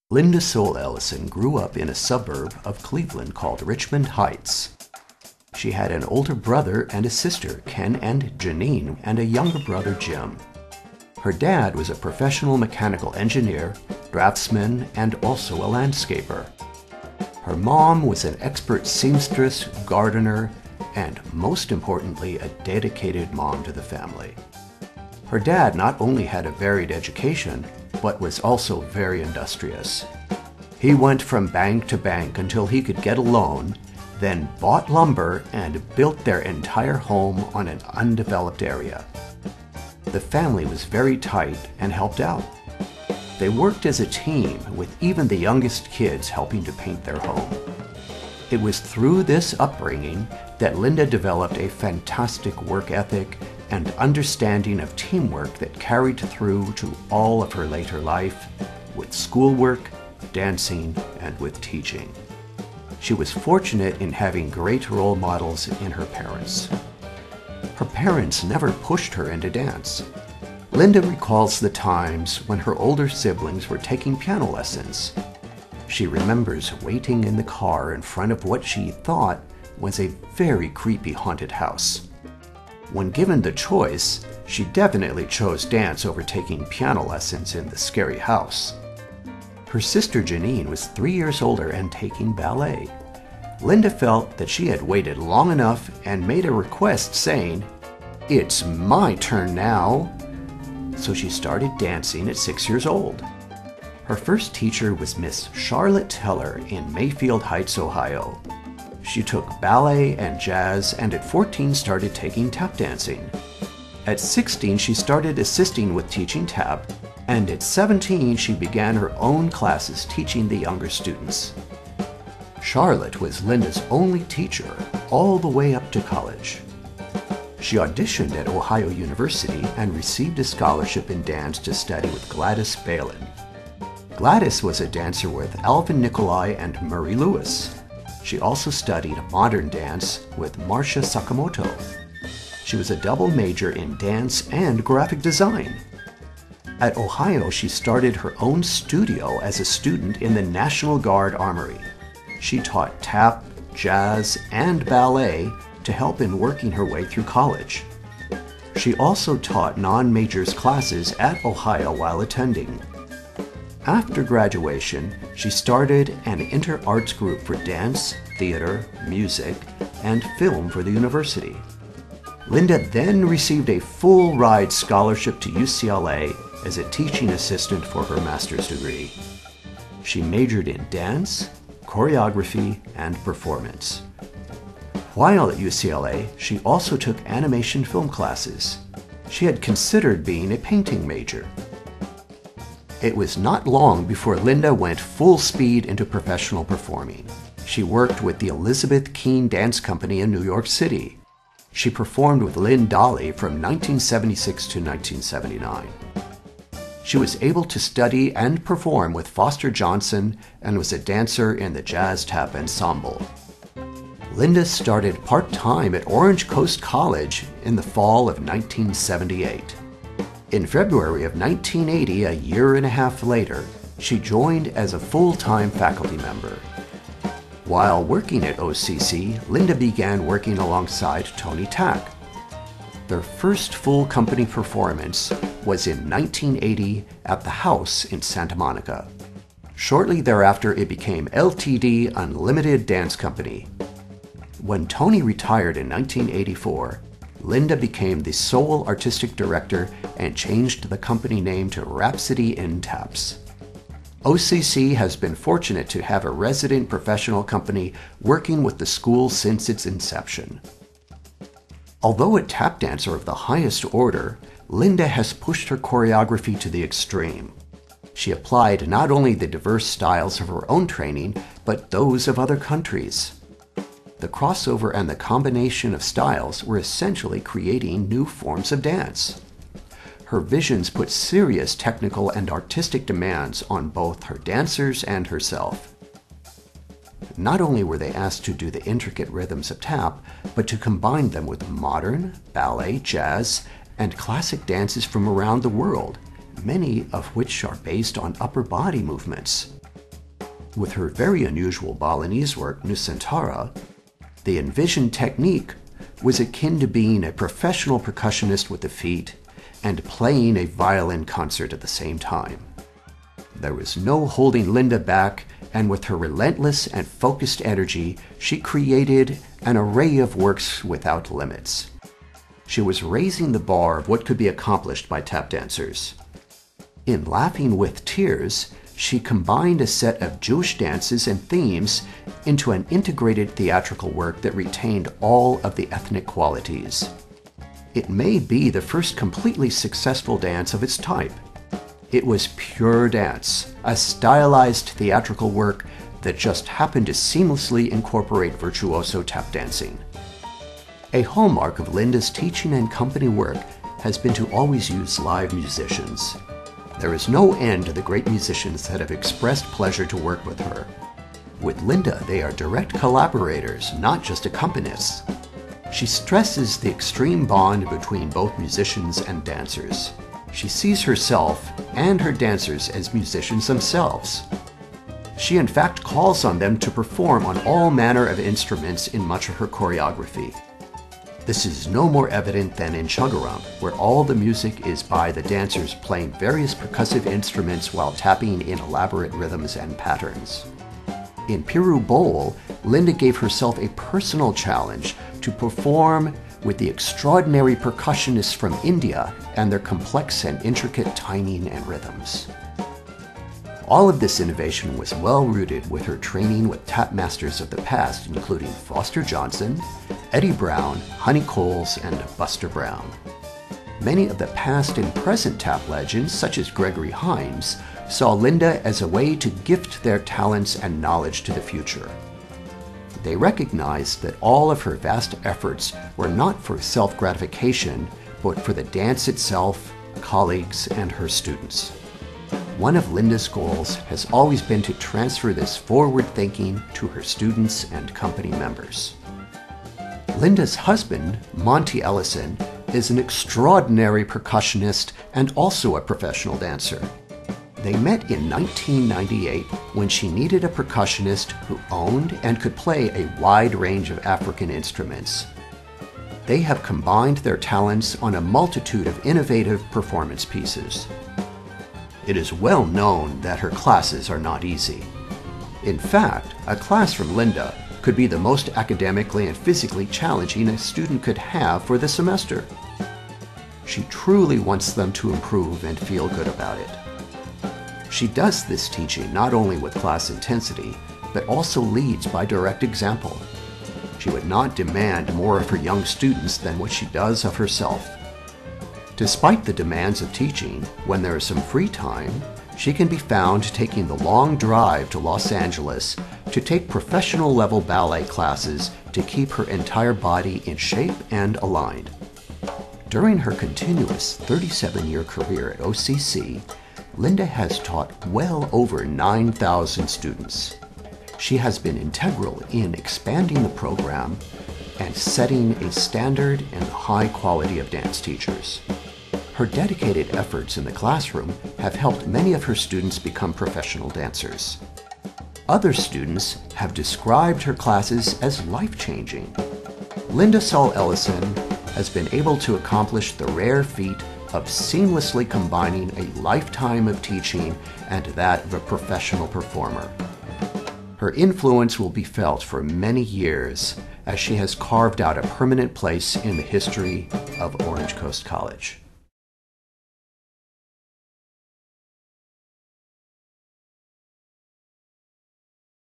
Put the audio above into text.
Linda Sohl-Ellison grew up in a suburb of Cleveland called Richmond Heights. She had an older brother and a sister, Ken and Janine, and a younger brother, Jim. Her dad was a professional mechanical engineer, draftsman, and also a landscaper. Her mom was an expert seamstress, gardener, and most importantly, a dedicated mom to the family. Her dad not only had a varied education, but was also very industrious. He went from bank to bank until he could get a loan, then bought lumber and built their entire home on an undeveloped area. The family was very tight and helped out. They worked as a team, with even the youngest kids helping to paint their home. It was through this upbringing that Linda developed a fantastic work ethic and understanding of teamwork that carried through to all of her later life, with schoolwork, dancing, and with teaching. She was fortunate in having great role models in her parents. Her parents never pushed her into dance. Linda recalls the times when her older siblings were taking piano lessons. She remembers waiting in the car in front of what she thought was a very creepy haunted house. When given the choice, she definitely chose dance over taking piano lessons in the scary house. Her sister Janine was 3 years older and taking ballet. Linda felt that she had waited long enough and made a request saying, "It's my turn now." So she started dancing at 6 years old. Her first teacher was Miss Charlotte Teller in Mayfield Heights, Ohio. She took ballet and jazz, and at 14 started taking tap dancing. At 16, she started assisting with teaching tap, and at 17, she began her own classes teaching the younger students. Charlotte was Linda's only teacher all the way up to college. She auditioned at Ohio University and received a scholarship in dance to study with Gladys Balin. Gladys was a dancer with Alvin Nicolai and Murray Lewis. She also studied modern dance with Marcia Sakamoto. She was a double major in dance and graphic design. At Ohio, she started her own studio as a student in the National Guard Armory. She taught tap, jazz, and ballet to help in working her way through college. She also taught non-majors classes at Ohio while attending. After graduation, she started an inter-arts group for dance, theater, music, and film for the university. Linda then received a full-ride scholarship to UCLA as a teaching assistant for her master's degree. She majored in dance, choreography, and performance. While at UCLA, she also took animation film classes. She had considered being a painting major. It was not long before Linda went full speed into professional performing. She worked with the Elizabeth Keene Dance Company in New York City. She performed with Lynn Dolly from 1976 to 1979. She was able to study and perform with Foster Johnson and was a dancer in the Jazz Tap Ensemble. Linda started part-time at Orange Coast College in the fall of 1978. In February of 1980, a year and a half later, she joined as a full-time faculty member. While working at OCC, Linda began working alongside Tony Tack. Their first full company performance was in 1980 at the House in Santa Monica. Shortly thereafter, it became LTD Unlimited Dance Company. When Tony retired in 1984, Linda became the sole artistic director and changed the company name to Rhapsody in Taps. OCC has been fortunate to have a resident professional company working with the school since its inception. Although a tap dancer of the highest order, Linda has pushed her choreography to the extreme. She applied not only the diverse styles of her own training, but those of other countries. The crossover and the combination of styles were essentially creating new forms of dance. Her visions put serious technical and artistic demands on both her dancers and herself. Not only were they asked to do the intricate rhythms of tap, but to combine them with modern, ballet, jazz, and classic dances from around the world, many of which are based on upper body movements. With her very unusual Balinese work, Nusantara, the envisioned technique was akin to being a professional percussionist with the feet and playing a violin concert at the same time. There was no holding Linda back, and with her relentless and focused energy, she created an array of works without limits. She was raising the bar of what could be accomplished by tap dancers. In Laughing with Tears, she combined a set of Jewish dances and themes into an integrated theatrical work that retained all of the ethnic qualities. It may be the first completely successful dance of its type. It was pure dance, a stylized theatrical work that just happened to seamlessly incorporate virtuoso tap dancing. A hallmark of Linda's teaching and company work has been to always use live musicians. There is no end to the great musicians that have expressed pleasure to work with her. With Linda, they are direct collaborators, not just accompanists. She stresses the extreme bond between both musicians and dancers. She sees herself and her dancers as musicians themselves. She in fact calls on them to perform on all manner of instruments in much of her choreography. This is no more evident than in Chuggarum, where all the music is by the dancers playing various percussive instruments while tapping in elaborate rhythms and patterns. In Piru Bowl, Linda gave herself a personal challenge to perform with the extraordinary percussionists from India and their complex and intricate timing and rhythms. All of this innovation was well rooted with her training with tap masters of the past, including Foster Johnson, Eddie Brown, Honey Coles, and Buster Brown. Many of the past and present tap legends, such as Gregory Hines, saw Linda as a way to gift their talents and knowledge to the future. They recognized that all of her vast efforts were not for self-gratification, but for the dance itself, colleagues, and her students. One of Linda's goals has always been to transfer this forward thinking to her students and company members. Linda's husband, Monty Ellison, is an extraordinary percussionist and also a professional dancer. They met in 1998 when she needed a percussionist who owned and could play a wide range of African instruments. They have combined their talents on a multitude of innovative performance pieces. It is well known that her classes are not easy. In fact, a class from Linda could be the most academically and physically challenging a student could have for the semester. She truly wants them to improve and feel good about it. She does this teaching not only with class intensity, but also leads by direct example. She would not demand more of her young students than what she does of herself. Despite the demands of teaching, when there is some free time, she can be found taking the long drive to Los Angeles to take professional-level ballet classes to keep her entire body in shape and aligned. During her continuous 37-year career at OCC, Linda has taught well over 9,000 students. She has been integral in expanding the program and setting a standard in the high quality of dance teachers. Her dedicated efforts in the classroom have helped many of her students become professional dancers. Other students have described her classes as life-changing. Linda Sohl-Ellison has been able to accomplish the rare feat of seamlessly combining a lifetime of teaching and that of a professional performer. Her influence will be felt for many years as she has carved out a permanent place in the history of Orange Coast College.